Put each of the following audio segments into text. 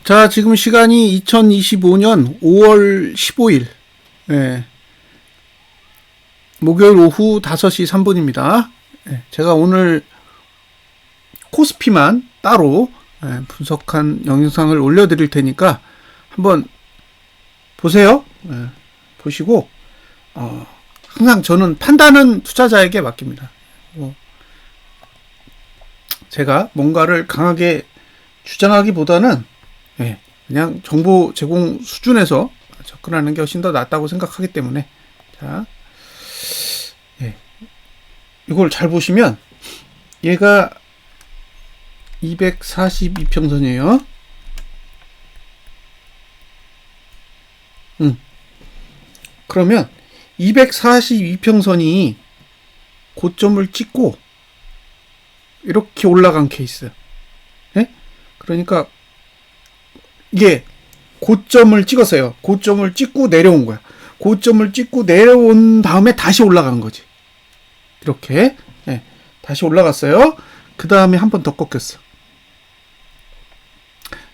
자, 지금 시간이 2025년 5월 15일, 예, 목요일 오후 5시 3분입니다. 예, 제가 오늘 코스피만 따로 분석한 영상을 올려드릴 테니까 한번 보세요. 예, 보시고, 항상 저는 판단은 투자자에게 맡깁니다. 제가 뭔가를 강하게 주장하기보다는 그냥 정보 제공 수준에서 접근하는 게 훨씬 더 낫다고 생각하기 때문에, 자, 이걸 잘 보시면 얘가 242평선이에요. 그러면 242평선이 고점을 찍고 이렇게 올라간 케이스. 그러니까 이게 고점을 찍었어요. 고점을 찍고 내려온 거야. 고점을 찍고 내려온 다음에 다시 올라간 거지. 이렇게 다시 올라갔어요. 그 다음에 한 번 더 꺾였어.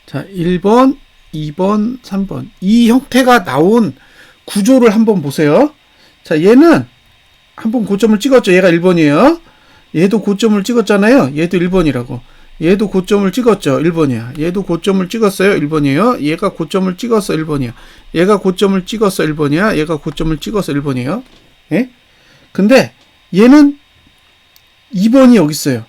자, 1번, 2번, 3번. 이 형태가 나온 구조를 한번 보세요. 자, 얘는 한번 고점을 찍었죠. 얘가 1번이에요. 얘도 고점을 찍었잖아요. 얘도 1번이라고. 얘도 고점을 찍었죠. 1번이야. 얘도 고점을 찍었어요. 1번이에요. 얘가 고점을 찍었어. 1번이야. 얘가 고점을 찍었어. 1번이야. 얘가 고점을 찍었어. 1번이에요. 예? 근데 얘는 2번이 여기 있어요.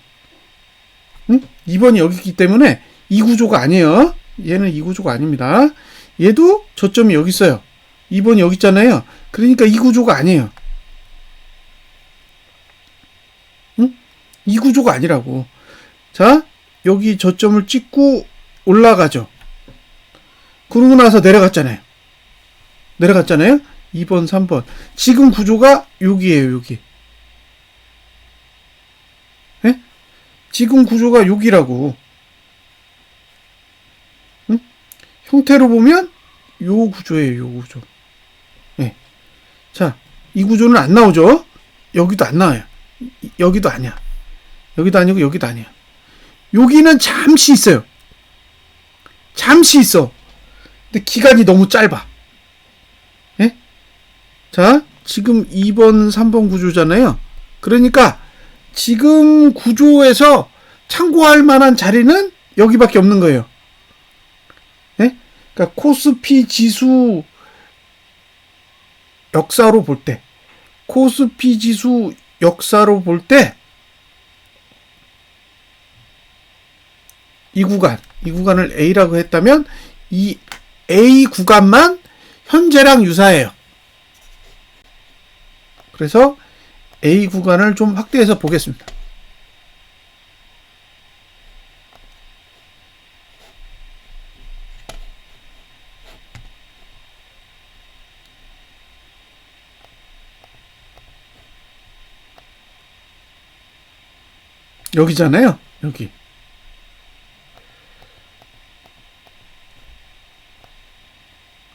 응? 2번이 여기 있기 때문에 이 구조가 아니에요. 얘는 이 구조가 아닙니다. 얘도 저점이 여기 있어요. 2번이 여기 있잖아요. 그러니까 이 구조가 아니에요. 응? 이 구조가 아니라고. 자, 여기 저점을 찍고 올라가죠. 그러고 나서 내려갔잖아요. 2번, 3번. 지금 구조가 여기에요, 여기. 예? 지금 구조가 여기라고. 응? 형태로 보면 요 구조예요, 요 구조. 예. 자, 이 구조는 안 나오죠? 여기도 안 나와요. 여기도 아니야. 여기도 아니고 여기도 아니야. 여기는 잠시 있어요. 잠시 있어. 근데 기간이 너무 짧아. 예? 자, 지금 2번, 3번 구조잖아요. 그러니까 지금 구조에서 참고할 만한 자리는 여기밖에 없는 거예요. 예? 그러니까 코스피 지수 역사로 볼 때, 코스피 지수 역사로 볼 때, 이 구간을 A라고 했다면 이 A 구간만 현재랑 유사해요. 그래서 A 구간을 좀 확대해서 보겠습니다. 여기잖아요. 여기.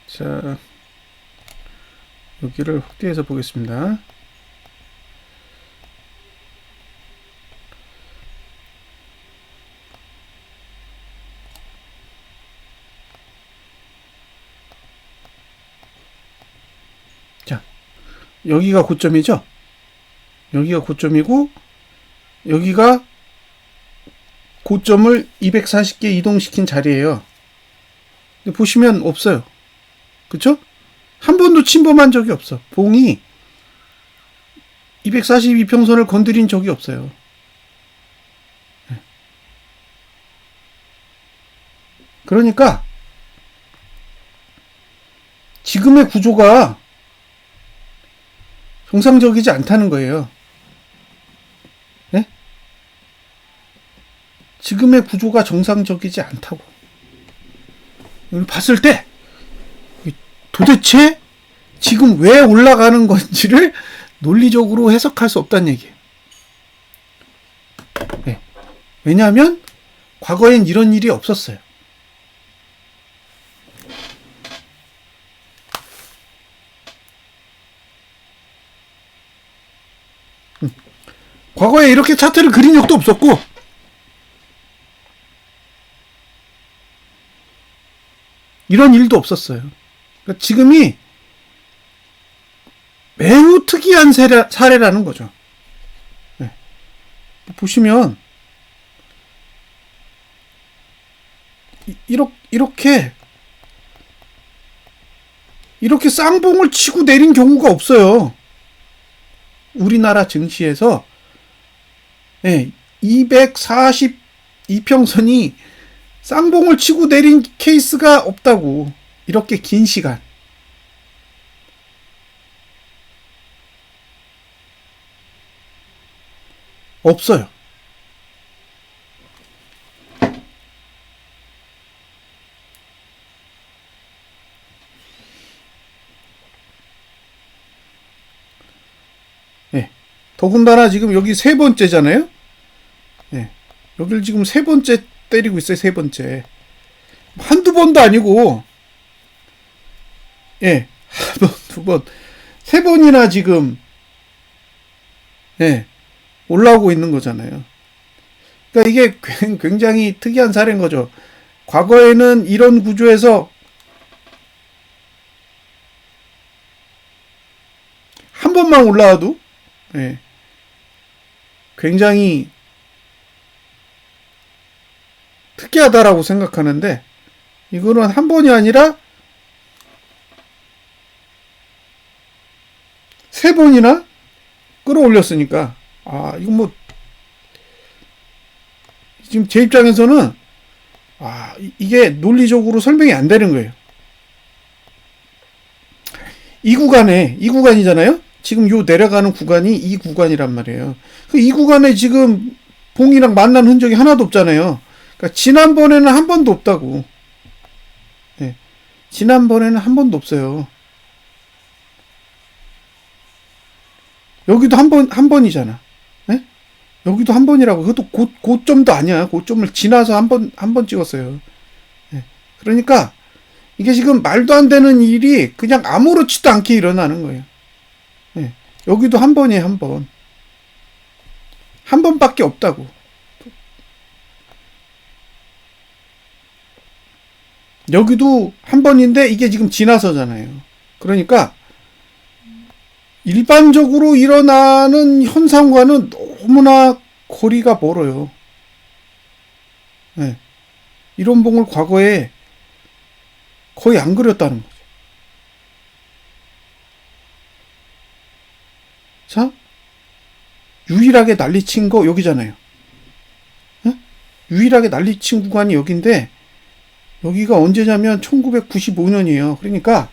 자, 여기를 확대해서 보겠습니다. 자, 여기가 고점이죠? 여기가 고점이고, 여기가 고점을 240개 이동시킨 자리예요. 근데 보시면 없어요. 그쵸? 한 번도 침범한 적이 없어. 봉이 242평선을 건드린 적이 없어요. 그러니까 지금의 구조가 정상적이지 않다는 거예요. 네? 지금의 구조가 정상적이지 않다고. 봤을 때 도대체 지금 왜 올라가는 건지를 논리적으로 해석할 수 없다는 얘기예요. 네. 왜냐하면 과거엔 이런 일이 없었어요. 과거에 이렇게 차트를 그린 적도 없었고, 이런 일도 없었어요. 그러니까 지금이 매우 특이한 사례라는 거죠. 네. 보시면 이렇게 쌍봉을 치고 내린 경우가 없어요. 우리나라 증시에서 242평선이 쌍봉을 치고 내린 케이스가 없다고. 이렇게 긴 시간. 없어요. 더군다나 지금 여기 세 번째잖아요. 여기를 지금 세 번째 때리고 있어요. 세 번째. 한두 번도 아니고, 한 번, 두 번, 세 번이나 지금, 올라오고 있는 거잖아요. 그러니까 이게 굉장히 특이한 사례인 거죠. 과거에는 이런 구조에서 한 번만 올라와도, 굉장히 특이하다라고 생각하는데, 이거는 한 번이 아니라 세 번이나 끌어올렸으니까, 이거 뭐, 지금 제 입장에서는, 이게 논리적으로 설명이 안 되는 거예요. 이 구간이잖아요? 지금 요 내려가는 구간이 이 구간이란 말이에요. 이 구간에 지금 봉이랑 만난 흔적이 하나도 없잖아요. 그러니까 지난번에는 한 번도 없다고. 지난번에는 한 번도 없어요. 여기도 한 번이잖아. 여기도 한 번이라고. 그것도 고점도 아니야. 고점을 지나서 한 번 찍었어요. 그러니까 이게 지금 말도 안 되는 일이 그냥 아무렇지도 않게 일어나는 거예요. 여기도 한 번이에요. 한 번. 한 번밖에 없다고. 여기도 한 번인데 이게 지금 지나서잖아요. 그러니까 일반적으로 일어나는 현상과는 너무나 거리가 멀어요. 이런 봉을 과거에 거의 안 그렸다는 거죠. 자, 유일하게 난리친 거 여기잖아요. 유일하게 난리친 구간이 여기인데, 여기가 언제냐면 1995년이에요. 그러니까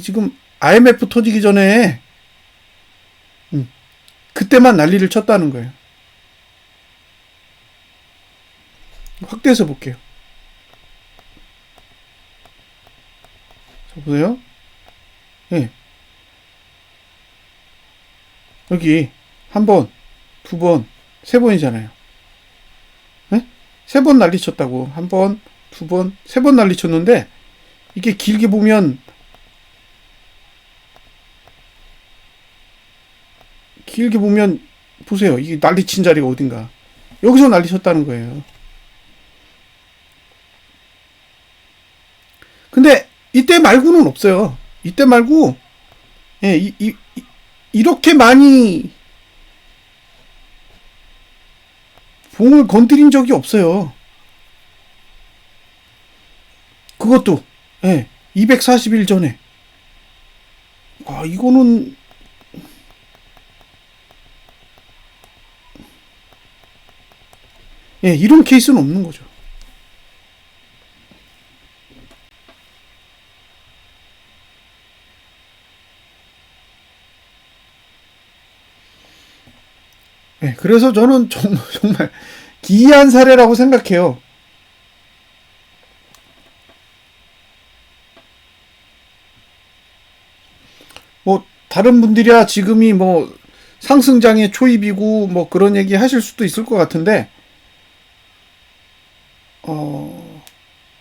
지금 IMF 터지기 전에 그때만 난리를 쳤다는 거예요. 확대해서 볼게요. 자, 보세요. 여기 한 번, 두 번, 세 번이잖아요. 세 번 난리 쳤다고. 한 번, 두 번, 세 번 난리 쳤는데, 이게 길게 보면 보세요. 이게 난리 친 자리가 어딘가. 여기서 난리 쳤다는 거예요. 근데 이때 말고는 없어요. 이때 말고 이렇게 많이 봉을 건드린 적이 없어요. 그것도 240일 전에. 이거는 이런 케이스는 없는 거죠. 그래서 저는 정말 기이한 사례라고 생각해요. 뭐 다른 분들이야 지금이 뭐 상승장의 초입이고 뭐 그런 얘기 하실 수도 있을 것 같은데,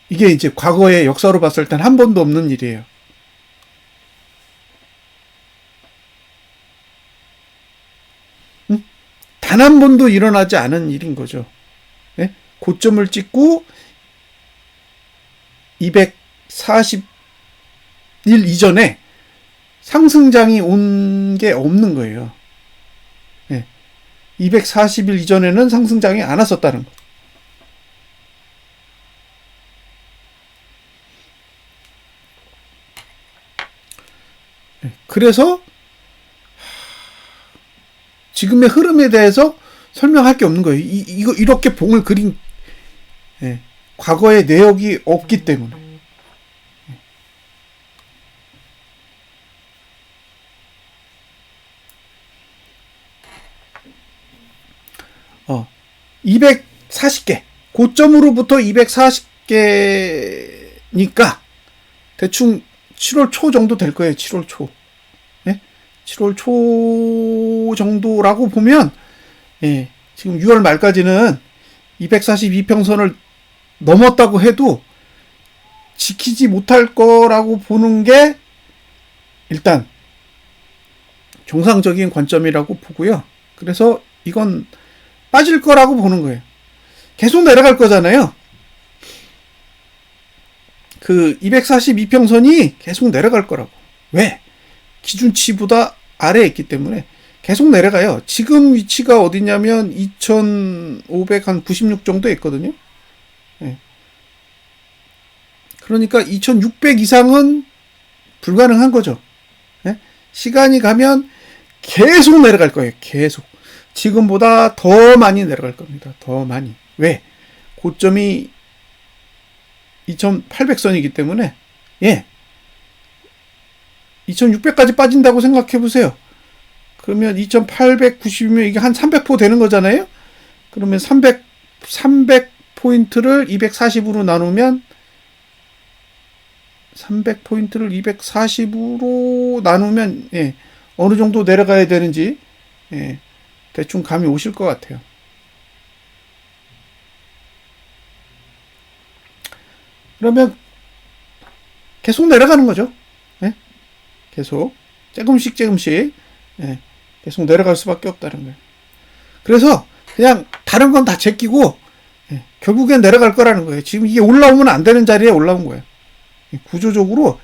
이게 이제 과거의 역사로 봤을 땐 한 번도 없는 일이에요. 단 한 번도 일어나지 않은 일인 거죠. 고점을 찍고 241 이전에 상승장이 온 게 없는 거예요. 240일 이전에는 상승장이 안 왔었다는 거. 그래서 지금의 흐름에 대해서 설명할 게 없는 거예요. 이거 이렇게 봉을 그린 과거의 내역이 없기 때문에. 240개 고점으로부터 240개니까 대충 7월 초 정도 될 거예요. 7월 초. 7월 초 정도라고 보면 지금 6월 말까지는 242평선을 넘었다고 해도 지키지 못할 거라고 보는 게 일단 정상적인 관점이라고 보고요. 그래서 이건 빠질 거라고 보는 거예요. 계속 내려갈 거잖아요. 그 242평선이 계속 내려갈 거라고. 왜? 기준치보다 아래에 있기 때문에 계속 내려가요. 지금 위치가 어디냐면 2596 정도에 있거든요. 그러니까 2600 이상은 불가능한 거죠. 시간이 가면 계속 내려갈 거예요. 계속. 지금보다 더 많이 내려갈 겁니다. 더 많이. 왜? 고점이 2800선이기 때문에 2600까지 빠진다고 생각해 보세요. 그러면 2890이면 이게 한 300% 되는 거잖아요. 그러면 300포인트를 240으로 나누면 300포인트를 240으로 나누면 어느 정도 내려가야 되는지 대충 감이 오실 것 같아요. 그러면 계속 내려가는 거죠. 계속 조금씩 계속 내려갈 수밖에 없다는 거예요. 그래서 그냥 다른 건 다 제끼고 결국엔 내려갈 거라는 거예요. 지금 이게 올라오면 안 되는 자리에 올라온 거예요. 구조적으로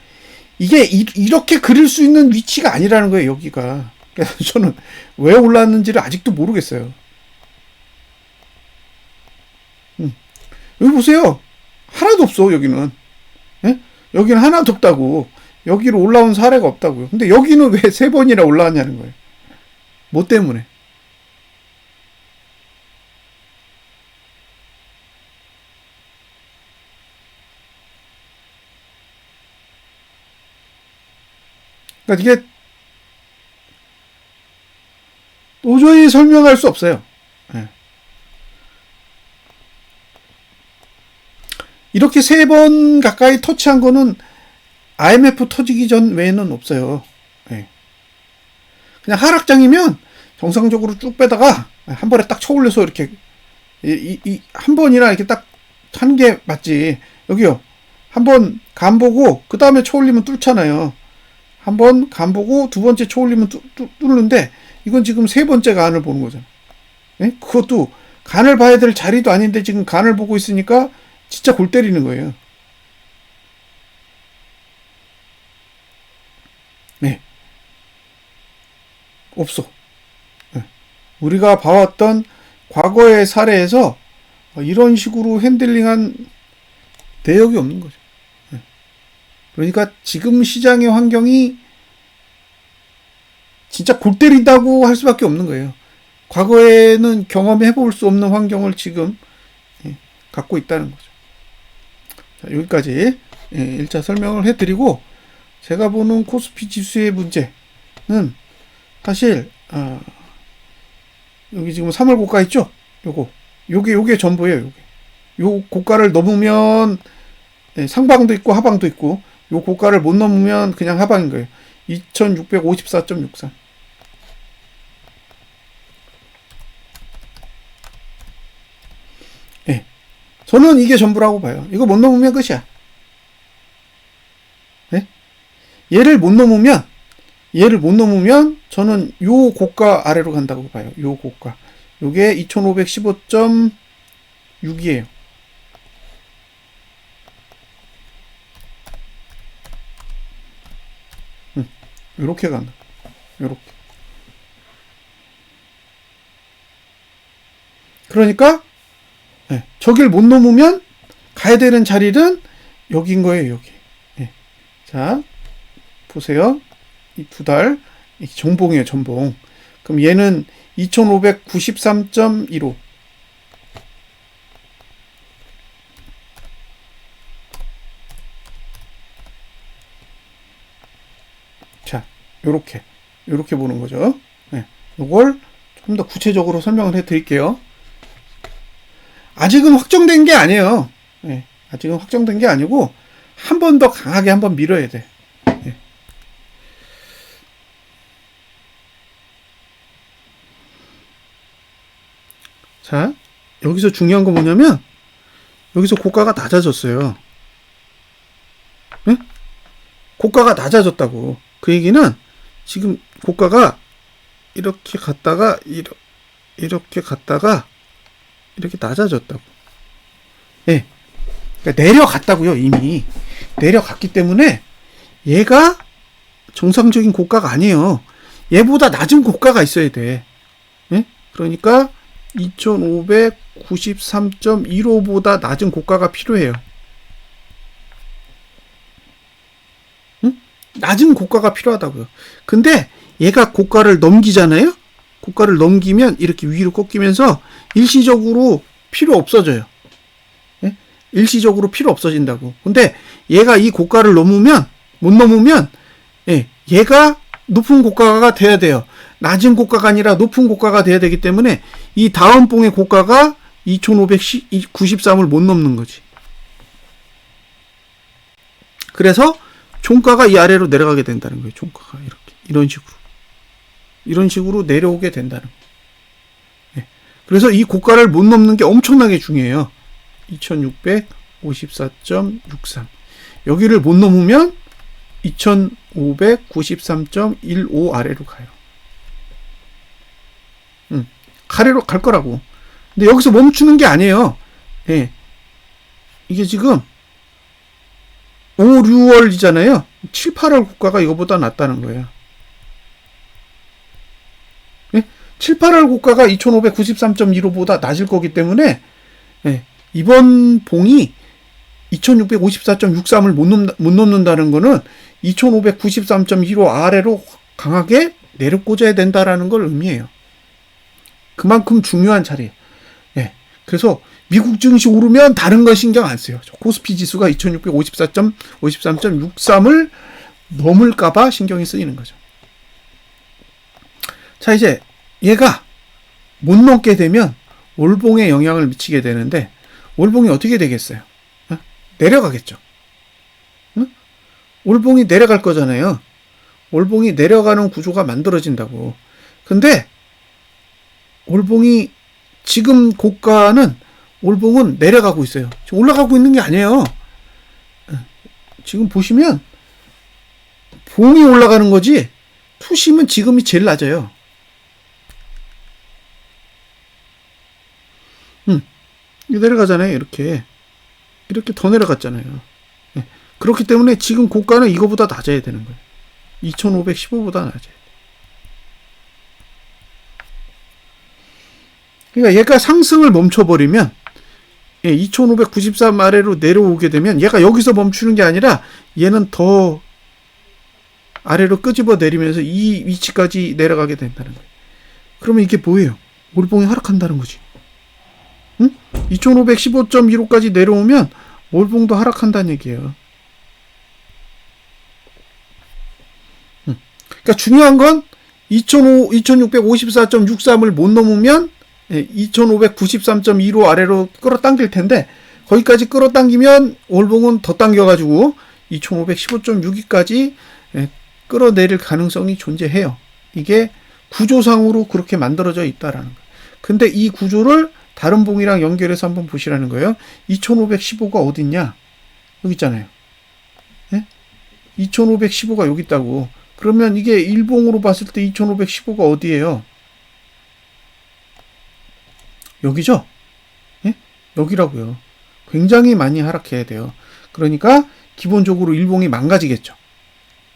이게 이렇게 그릴 수 있는 위치가 아니라는 거예요. 여기가. 그래서 저는 왜 올랐는지를 아직도 모르겠어요. 여기 보세요. 하나도 없어. 여기는. 여기는 하나도 없다고. 여기로 올라온 사례가 없다고요. 근데 여기는 왜 3번이나 올라왔냐는 거예요. 뭐 때문에? 그러니까 이게 도저히 설명할 수 없어요. 이렇게 3번 가까이 터치한 거는 IMF 터지기 전 외에는 없어요. 그냥 하락장이면 정상적으로 쭉 빼다가 한 번에 딱 쳐올려서 이렇게 한 번이나 이렇게 딱 하는 게 맞지. 여기요. 한 번 간 보고 그 다음에 쳐올리면 뚫잖아요. 한 번 간 보고 두 번째 쳐올리면 뚫는데 이건 지금 3번째 간을 보는 거잖아. 그것도 간을 봐야 될 자리도 아닌데 지금 간을 보고 있으니까 진짜 골 때리는 거예요. 없어. 우리가 봐왔던 과거의 사례에서 이런 식으로 핸들링한 내역이 없는 거죠. 그러니까 지금 시장의 환경이 진짜 골 때린다고 할 수밖에 없는 거예요. 과거에는 경험해 볼 수 없는 환경을 지금 갖고 있다는 거죠. 자, 여기까지 1차 설명을 해드리고, 제가 보는 코스피 지수의 문제는 사실 여기 지금 3월 고가 있죠? 요게 전부예요. 요 고가를 넘으면 상방도 있고 하방도 있고, 요 고가를 못 넘으면 그냥 하방인 거예요. 2654.63. 저는 이게 전부라고 봐요. 이거 못 넘으면 끝이야. 얘를 못 넘으면 저는 요 고가 아래로 간다고 봐요. 요 고가. 요게 2515.6이에요. 요렇게 간다. 요렇게. 그러니까 예, 저길 못 넘으면 가야 되는 자리는 여긴 거예요. 여기. 예. 자 보세요. 이 두 달 전봉이에요. 전봉. 그럼 얘는 2593.15. 자, 요렇게 보는 거죠. 네, 요걸 좀 더 구체적으로 설명을 해 드릴게요. 아직은 확정된 게 아니에요. 네, 아직은 확정된 게 아니고 한 번 더 강하게 한번 밀어야 돼. 네. 자, 여기서 중요한 거 뭐냐면 여기서 고가가 낮아졌어요. 네? 고가가 낮아졌다고. 그 얘기는 지금 고가가 이렇게 갔다가 이렇게 갔다가 이렇게 낮아졌다고. 예. 그러니까 내려갔다고요. 이미 내려갔기 때문에 얘가 정상적인 고가가 아니에요. 얘보다 낮은 고가가 있어야 돼. 예? 그러니까 2593.15보다 낮은 고가가 필요해요. 응? 낮은 고가가 필요하다고요. 근데 얘가 고가를 넘기잖아요. 고가를 넘기면 이렇게 위로 꺾이면서 일시적으로 필요 없어져요. 예? 일시적으로 필요 없어진다고. 근데 얘가 이 고가를 못 넘으면 예, 얘가 높은 고가가 돼야 돼요. 낮은 고가가 아니라 높은 고가가 돼야 되기 때문에 이 다음 봉의 고가가 2593을 못 넘는 거지. 그래서 종가가 이 아래로 내려가게 된다는 거예요. 종가가 이렇게 이런 식으로 내려오게 된다는 거예요. 네. 그래서 이 고가를 못 넘는 게 엄청나게 중요해요. 2654.63 여기를 못 넘으면 2593.15 아래로 가요. 아래로 갈 거라고. 근데 여기서 멈추는 게 아니에요. 예. 이게 지금 5, 6월이잖아요. 7, 8월 고가가 이거보다 낫다는 거예요. 예? 7, 8월 고가가 2593.15보다 낮을 거기 때문에 예. 이번 봉이 2654.63을 못 넘는다는 거는 2593.15 아래로 강하게 내려꽂아야 된다라는 걸 의미해요. 그만큼 중요한 자리예요. 예. 그래서 미국 증시 오르면 다른 건 신경 안 써요. 코스피 지수가 2654.53.63을 넘을까봐 신경이 쓰이는 거죠. 자, 이제 얘가 못 넘게 되면 월봉에 영향을 미치게 되는데 월봉이 어떻게 되겠어요? 내려가겠죠. 응? 월봉이 내려갈 거잖아요. 월봉이 내려가는 구조가 만들어진다고. 근데 월봉이 지금 고가는 월봉은 내려가고 있어요. 지금 올라가고 있는 게 아니에요. 지금 보시면 봉이 올라가는 거지 투심은 지금이 제일 낮아요. 내려가잖아요. 이렇게 더 내려갔잖아요. 그렇기 때문에 지금 고가는 이거보다 낮아야 되는 거예요. 2515보다 낮아야 돼요. 그러니까 얘가 상승을 멈춰버리면 2593 아래로 내려오게 되면 얘가 여기서 멈추는 게 아니라 얘는 더 아래로 끄집어 내리면서 이 위치까지 내려가게 된다는 거예요. 그러면 이게 뭐예요? 월봉이 하락한다는 거지. 응? 2515.15까지 내려오면 월봉도 하락한다는 얘기예요. 그러니까 중요한 건 2654.63을 못 넘으면 2593.15 아래로 끌어당길 텐데 거기까지 끌어당기면 월봉은 더 당겨가지고 2515.62까지 끌어내릴 가능성이 존재해요. 이게 구조상으로 그렇게 만들어져 있다라는 거예요. 근데 이 구조를 다른 봉이랑 연결해서 한번 보시라는 거예요. 2515가 어딨냐? 여기 있잖아요. 2515가 여기 있다고. 그러면 이게 일봉으로 봤을 때 2515가 어디예요? 여기죠? 예? 여기라고요. 굉장히 많이 하락해야 돼요. 그러니까 기본적으로 일봉이 망가지겠죠.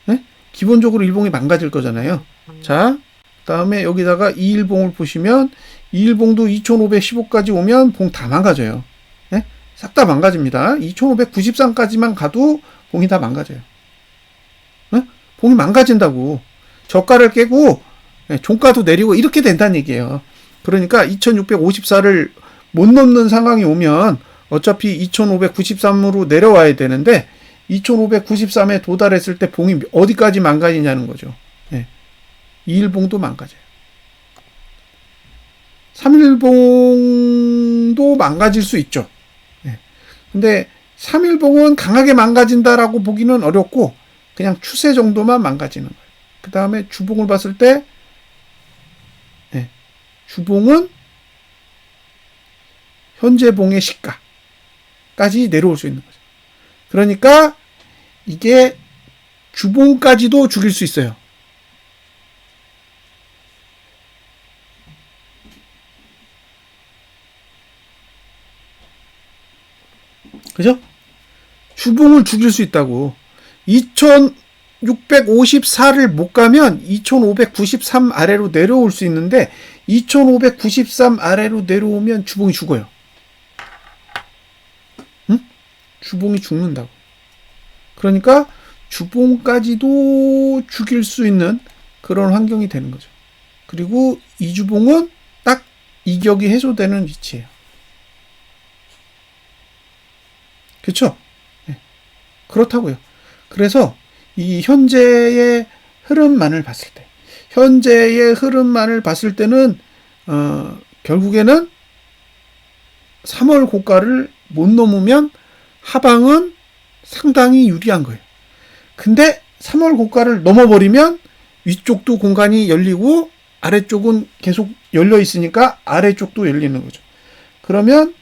예? 기본적으로 일봉이 망가질 거잖아요. 자, 다음에 여기다가 2일봉을 보시면 2일봉도 2515까지 오면 봉 다 망가져요. 네? 싹 다 망가집니다. 2593까지만 가도 봉이 다 망가져요. 네? 봉이 망가진다고. 저가를 깨고 종가도 내리고 이렇게 된다는 얘기예요. 그러니까 2654를 못 넘는 상황이 오면 어차피 2593으로 내려와야 되는데 2593에 도달했을 때 봉이 어디까지 망가지냐는 거죠. 2일봉도 망가져요. 3일봉도 망가질 수 있죠. 근데 3일봉은 강하게 망가진다라고 보기는 어렵고 그냥 추세 정도만 망가지는 거예요. 그 다음에 주봉을 봤을 때 주봉은 현재 봉의 시가까지 내려올 수 있는 거죠. 그러니까 이게 주봉까지도 죽일 수 있어요. 그죠? 주봉을 죽일 수 있다고. 2654를 못 가면 2593 아래로 내려올 수 있는데 2593 아래로 내려오면 주봉이 죽어요. 응? 주봉이 죽는다고. 그러니까 주봉까지도 죽일 수 있는 그런 환경이 되는 거죠. 그리고 이 주봉은 딱 이격이 해소되는 위치예요. 그렇죠? 네. 그렇다고요. 그래서 이 현재의 흐름만을 봤을 때는 결국에는 3월 고가를 못 넘으면 하방은 상당히 유리한 거예요. 근데 3월 고가를 넘어버리면 위쪽도 공간이 열리고 아래쪽은 계속 열려 있으니까 아래쪽도 열리는 거죠. 그러면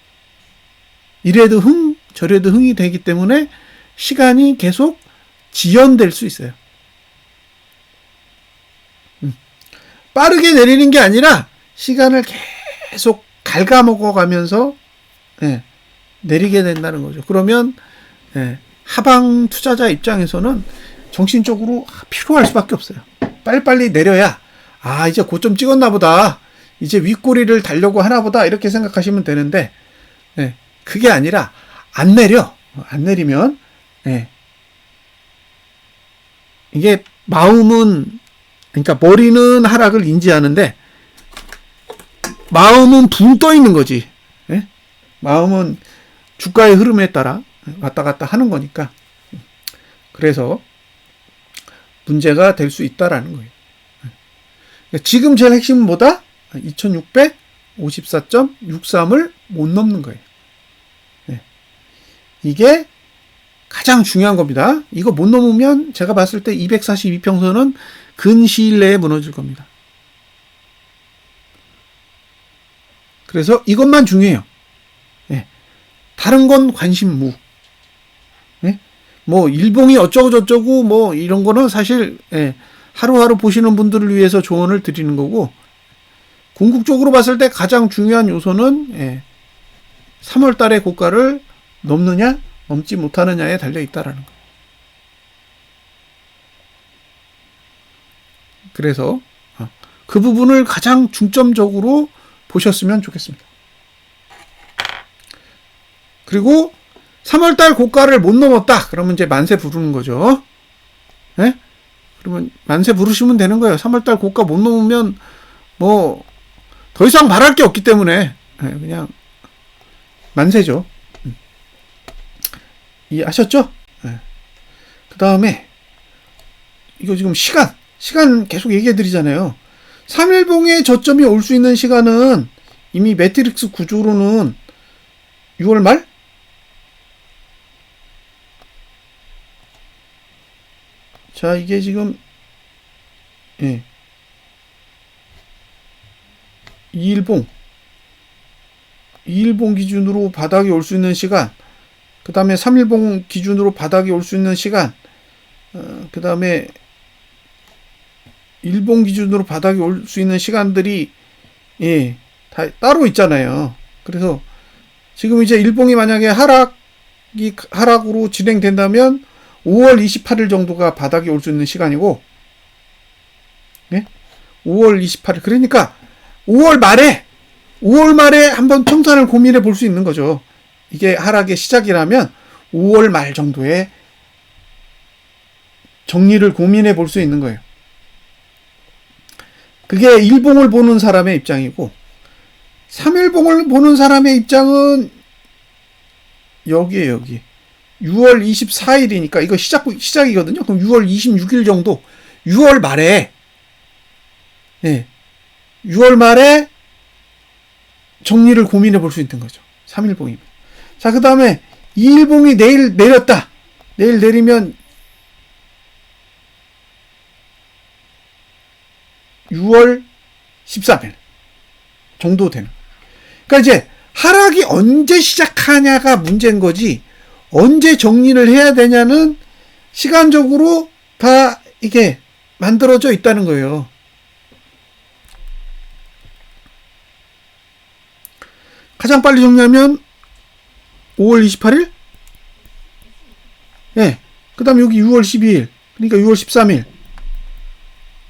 이래도 흥, 저래도 흥이 되기 때문에 시간이 계속 지연될 수 있어요. 빠르게 내리는 게 아니라 시간을 계속 갉아먹어 가면서 내리게 된다는 거죠. 그러면 하방 투자자 입장에서는 정신적으로 피로할 수밖에 없어요. 빨리빨리 내려야 이제 고점 찍었나 보다. 이제 윗꼬리를 달려고 하나 보다. 이렇게 생각하시면 되는데 그게 아니라 안 내려. 안 내리면 이게 마음은 그러니까 머리는 하락을 인지하는데 마음은 붕 떠 있는 거지. 마음은 주가의 흐름에 따라 왔다 갔다 하는 거니까. 그래서 문제가 될 수 있다라는 거예요. 지금 제일 핵심은 뭐다? 2654.63을 못 넘는 거예요. 이게 가장 중요한 겁니다. 이거 못 넘으면 제가 봤을 때 242평선은 근시일 내에 무너질 겁니다. 그래서 이것만 중요해요. 다른 건 관심무. 뭐 일봉이 어쩌고 저쩌고 뭐 이런 거는 사실 하루하루 보시는 분들을 위해서 조언을 드리는 거고, 궁극적으로 봤을 때 가장 중요한 요소는 3월 달의 고가를 넘느냐 넘지 못하느냐에 달려 있다라는 거예요. 그래서 그 부분을 가장 중점적으로 보셨으면 좋겠습니다. 그리고 3월달 고가를 못 넘었다. 그러면 이제 만세 부르는 거죠. 그러면 만세 부르시면 되는 거예요. 3월달 고가 못 넘으면 뭐 더 이상 바랄 게 없기 때문에 그냥 만세죠. 이해하셨죠? 그 다음에 이거 지금 시간 계속 얘기해 드리잖아요. 3일봉의 저점이 올 수 있는 시간은 이미 매트릭스 구조로는 6월 말? 자, 이게 지금 2일봉 기준으로 바닥이 올 수 있는 시간, 그 다음에 3일봉 기준으로 바닥이 올 수 있는 시간, 그 다음에 일봉 기준으로 바닥이 올 수 있는 시간들이 다 따로 있잖아요. 그래서 지금 이제 일봉이 만약에 하락으로 진행된다면 5월 28일 정도가 바닥이 올 수 있는 시간이고, 예? 5월 28일. 그러니까 5월 말에 한번 청산을 고민해 볼 수 있는 거죠. 이게 하락의 시작이라면 5월 말 정도에 정리를 고민해 볼 수 있는 거예요. 그게 일봉을 보는 사람의 입장이고, 3일봉을 보는 사람의 입장은 여기에 여기. 6월 24일이니까 이거 시작이거든요. 그럼 6월 26일 정도, 6월 말에, 예, 6월 말에 정리를 고민해 볼 수 있는 거죠. 3일봉이면. 자, 그 다음에 2일봉이 내일 내렸다. 내일 내리면 6월 13일 정도 되는. 그러니까 이제 하락이 언제 시작하냐가 문제인 거지, 언제 정리를 해야 되냐는 시간적으로 다 이게 만들어져 있다는 거예요. 가장 빨리 정리하면 5월 28일? 예. 그 다음에 여기 6월 12일. 그러니까 6월 13일.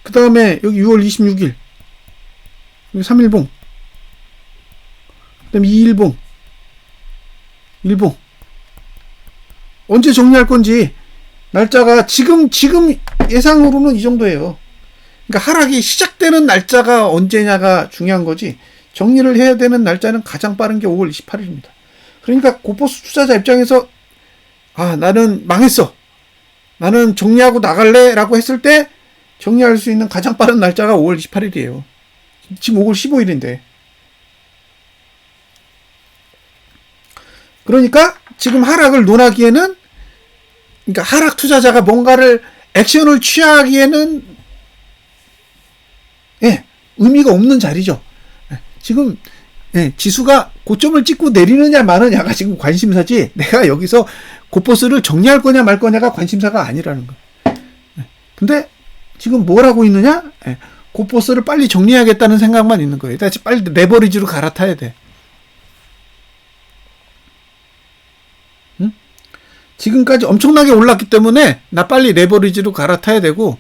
그 다음에 여기 6월 26일. 여기 3일봉. 그 다음에 2일봉. 1봉. 언제 정리할 건지, 날짜가 지금 예상으로는 이 정도예요. 그러니까 하락이 시작되는 날짜가 언제냐가 중요한 거지, 정리를 해야 되는 날짜는 가장 빠른 게 5월 28일입니다. 그러니까 고포스 투자자 입장에서, 아, 나는 망했어, 나는 정리하고 나갈래 라고 했을 때 정리할 수 있는 가장 빠른 날짜가 5월 28일이에요. 지금 5월 15일인데. 그러니까 지금 하락을 논하기에는, 그러니까 하락 투자자가 뭔가를 액션을 취하기에는, 예, 의미가 없는 자리죠. 지금, 예, 지수가 고점을 찍고 내리느냐 마느냐가 지금 관심사지, 내가 여기서 고포스를 정리할 거냐 말 거냐가 관심사가 아니라는 거예요. 근데 지금 뭘 하고 있느냐? 예, 고포스를 빨리 정리해야겠다는 생각만 있는 거예요. 다시 빨리 레버리지로 갈아타야 돼. 응? 지금까지 엄청나게 올랐기 때문에 나 빨리 레버리지로 갈아타야 되고,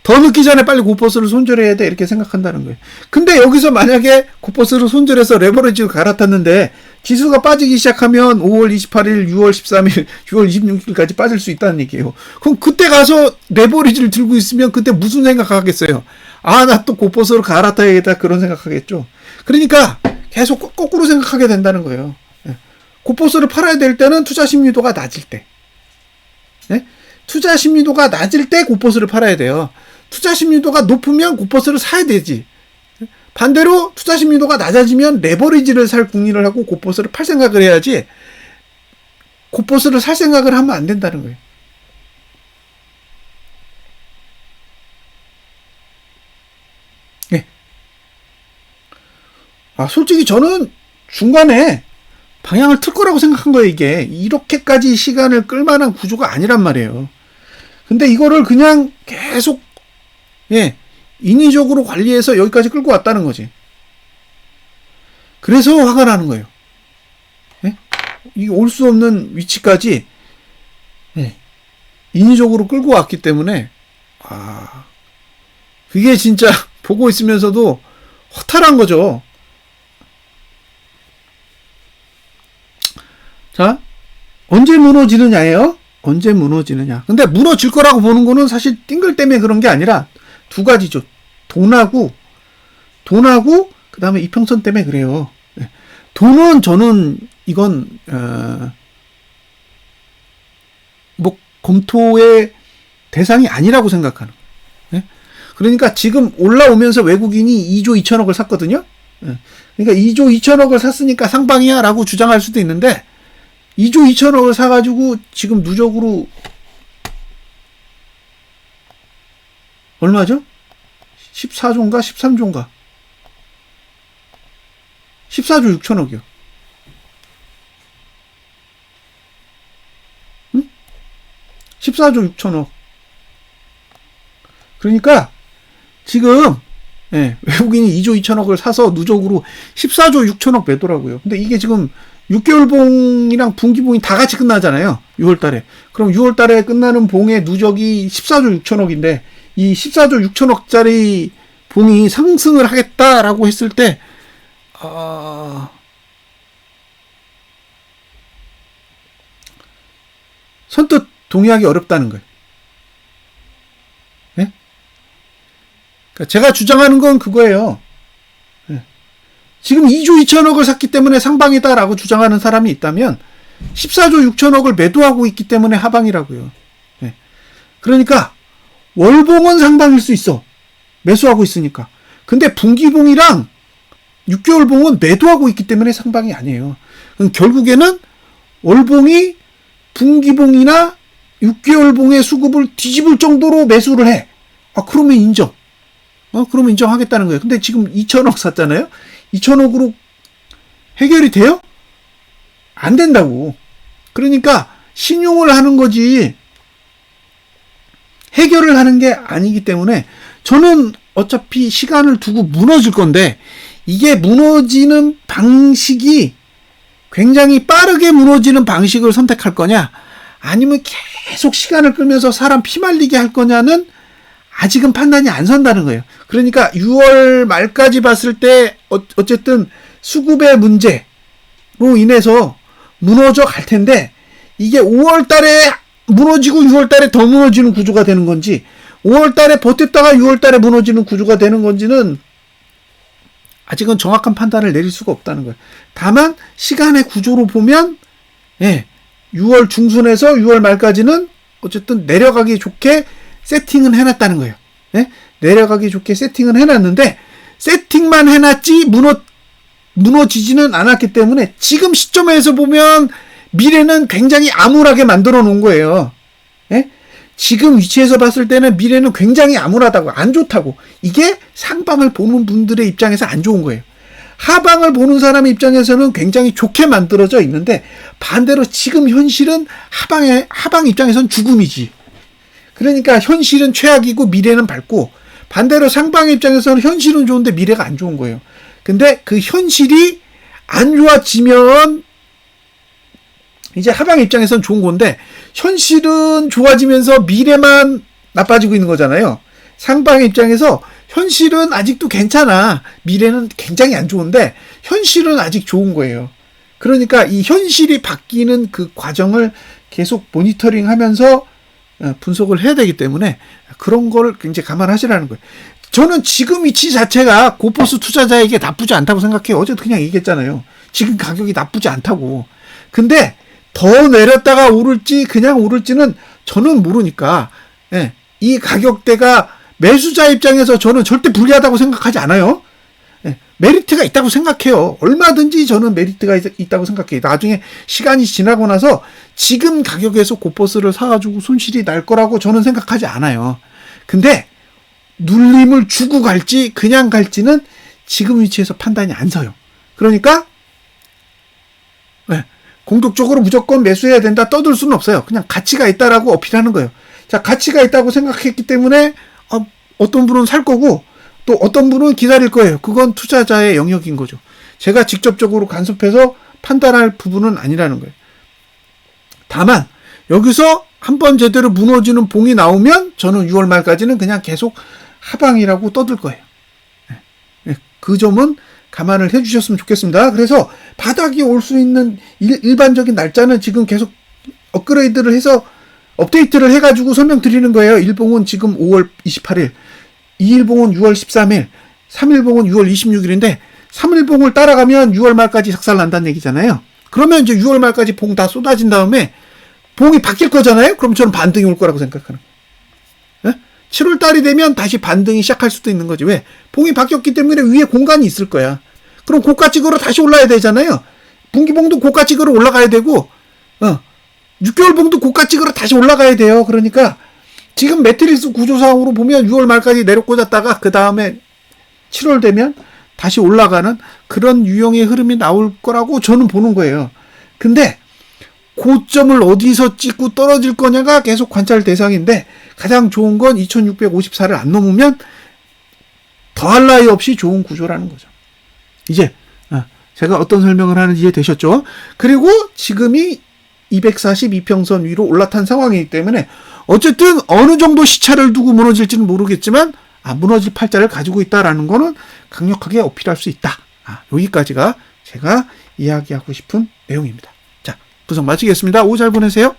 더 늦기 전에 빨리 고포스를 손절해야 돼, 이렇게 생각한다는 거예요. 근데 여기서 만약에 고포스를 손절해서 레버리지로 갈아탔는데 지수가 빠지기 시작하면 5월 28일, 6월 13일, 6월 26일까지 빠질 수 있다는 얘기예요. 그럼 그때 가서 레버리지를 들고 있으면 그때 무슨 생각하겠어요? 아, 나 또 고포스로 갈아타야겠다, 그런 생각하겠죠. 그러니까 계속 거꾸로 생각하게 된다는 거예요. 고포스를 팔아야 될 때는 투자 심리도가 낮을 때, 네? 투자 심리도가 낮을 때 고포스를 팔아야 돼요. 투자 심리도가 높으면 고포스를 사야 되지. 반대로 투자 심리도가 낮아지면 레버리지를 살 궁리를 하고 고포스를 팔 생각을 해야지, 고포스를 살 생각을 하면 안 된다는 거예요. 네. 아, 솔직히 저는 중간에 방향을 틀 거라고 생각한 거예요. 이게 이렇게까지 시간을 끌만한 구조가 아니란 말이에요. 근데 이거를 그냥 계속, 예, 인위적으로 관리해서 여기까지 끌고 왔다는 거지. 그래서 화가 나는 거예요. 예? 이 올 수 없는 위치까지, 예, 인위적으로 끌고 왔기 때문에, 아, 그게 진짜 보고 있으면서도 허탈한 거죠. 자, 언제 무너지느냐예요? 언제 무너지느냐. 근데 무너질 거라고 보는 거는 사실 띵글 때문에 그런 게 아니라 두 가지죠. 돈하고 그 다음에 이평선 때문에 그래요. 돈은 저는 이건 뭐 검토의 대상이 아니라고 생각하는 거예요. 그러니까 지금 올라오면서 외국인이 2조 2천억을 샀거든요. 그러니까 2조 2천억을 샀으니까 상방이야 라고 주장할 수도 있는데, 2조 2천억을 사가지고 지금 누적으로 얼마죠? 14조인가 13조인가 14조 6천억이요. 응? 14조 6천억. 그러니까 지금, 예, 외국인이 2조 2천억을 사서 누적으로 14조 6천억 매도라고요. 근데 이게 지금 6개월 봉이랑 분기봉이 다 같이 끝나잖아요. 6월 달에. 그럼 6월 달에 끝나는 봉의 누적이 14조 6천억인데 이 14조 6천억짜리 봉이 상승을 하겠다라고 했을 때 선뜻 동의하기 어렵다는 거예요. 네? 그러니까 제가 주장하는 건 그거예요. 네. 지금 2조 2천억을 샀기 때문에 상방이다라고 주장하는 사람이 있다면 14조 6천억을 매도하고 있기 때문에 하방이라고요. 네. 그러니까 월봉은 상방일 수 있어. 매수하고 있으니까. 근데 분기봉이랑 6개월 봉은 매도하고 있기 때문에 상방이 아니에요. 그럼 결국에는 월봉이 분기봉이나 6개월 봉의 수급을 뒤집을 정도로 매수를 해. 그러면 인정. 그러면 인정하겠다는 거예요. 근데 지금 2천억 샀잖아요. 2천억으로 해결이 돼요? 안 된다고. 그러니까 신용을 하는 거지 해결을 하는 게 아니기 때문에 저는 어차피 시간을 두고 무너질 건데 이게 무너지는 방식이 굉장히 빠르게 무너지는 방식을 선택할 거냐 아니면 계속 시간을 끌면서 사람 피말리게 할 거냐는 아직은 판단이 안 선다는 거예요. 그러니까 6월 말까지 봤을 때 어쨌든 수급의 문제로 인해서 무너져 갈 텐데 이게 5월 달에 무너지고 6월 달에 더 무너지는 구조가 되는 건지 5월 달에 버텼다가 6월 달에 무너지는 구조가 되는 건지는 아직은 정확한 판단을 내릴 수가 없다는 거예요. 다만 시간의 구조로 보면 6월 중순에서 6월 말까지는 어쨌든 내려가기 좋게 세팅은 해놨다는 거예요. 내려가기 좋게 세팅은 해놨는데 세팅만 해놨지 무너지지는 않았기 때문에 지금 시점에서 보면 미래는 굉장히 암울하게 만들어 놓은 거예요. 지금 위치에서 봤을 때는 미래는 굉장히 암울하다고 안 좋다고. 이게 상방을 보는 분들의 입장에서 안 좋은 거예요. 하방을 보는 사람의 입장에서는 굉장히 좋게 만들어져 있는데 반대로 지금 현실은 하방 입장에서는 죽음이지. 그러니까 현실은 최악이고 미래는 밝고 반대로 상방의 입장에서는 현실은 좋은데 미래가 안 좋은 거예요. 근데 그 현실이 안 좋아지면 이제 하방 입장에서는 좋은 건데 현실은 좋아지면서 미래만 나빠지고 있는 거잖아요. 상방 입장에서 현실은 아직도 괜찮아. 미래는 굉장히 안 좋은데 현실은 아직 좋은 거예요. 그러니까 이 현실이 바뀌는 그 과정을 계속 모니터링 하면서 분석을 해야 되기 때문에 그런 걸 굉장히 감안하시라는 거예요. 저는 지금 위치 자체가 고포스 투자자에게 나쁘지 않다고 생각해요. 어제도 그냥 얘기했잖아요. 지금 가격이 나쁘지 않다고. 근데 더 내렸다가 오를지 그냥 오를지는 저는 모르니까 이 가격대가 매수자 입장에서 저는 절대 불리하다고 생각하지 않아요. 메리트가 있다고 생각해요. 얼마든지 저는 메리트가 있다고 생각해요. 나중에 시간이 지나고 나서 지금 가격에서 고포스를 사가지고 손실이 날 거라고 저는 생각하지 않아요. 근데 눌림을 주고 갈지 그냥 갈지는 지금 위치에서 판단이 안 서요. 그러니까 공격적으로 무조건 매수해야 된다 떠들 수는 없어요. 그냥 가치가 있다라고 어필하는 거예요. 자, 가치가 있다고 생각했기 때문에 어떤 분은 살 거고 또 어떤 분은 기다릴 거예요. 그건 투자자의 영역인 거죠. 제가 직접적으로 간섭해서 판단할 부분은 아니라는 거예요. 다만 여기서 한번 제대로 무너지는 봉이 나오면 저는 6월 말까지는 그냥 계속 하방이라고 떠들 거예요. 그 점은 감안을 해주셨으면 좋겠습니다. 그래서 바닥이 올 수 있는 일반적인 날짜는 지금 계속 업그레이드를 해서 업데이트를 해가지고 설명드리는 거예요. 1봉은 지금 5월 28일, 2일봉은 6월 13일, 3일봉은 6월 26일인데 3일봉을 따라가면 6월 말까지 작살난다는 얘기잖아요. 그러면 이제 6월 말까지 봉 다 쏟아진 다음에 봉이 바뀔 거잖아요. 그럼 저는 반등이 올 거라고 생각하는 거예요. 7월 달이 되면 다시 반등이 시작할 수도 있는 거지. 왜? 봉이 바뀌었기 때문에 위에 공간이 있을 거야. 그럼 고가 찍으러 다시 올라야 되잖아요. 분기봉도 고가 찍으러 올라가야 되고 6개월 봉도 고가 찍으러 다시 올라가야 돼요. 그러니까 지금 매트리스 구조상으로 보면 6월 말까지 내려 꽂았다가 그 다음에 7월 되면 다시 올라가는 그런 유형의 흐름이 나올 거라고 저는 보는 거예요. 근데 고점을 어디서 찍고 떨어질 거냐가 계속 관찰 대상인데 가장 좋은 건 2654를 안 넘으면 더할 나위 없이 좋은 구조라는 거죠. 이제 제가 어떤 설명을 하는지 이해되셨죠? 그리고 지금이 242평선 위로 올라탄 상황이기 때문에 어쨌든 어느 정도 시차를 두고 무너질지는 모르겠지만 무너질 팔자를 가지고 있다라는 거는 강력하게 어필할 수 있다. 여기까지가 제가 이야기하고 싶은 내용입니다. 자, 분석 마치겠습니다. 오후 잘 보내세요.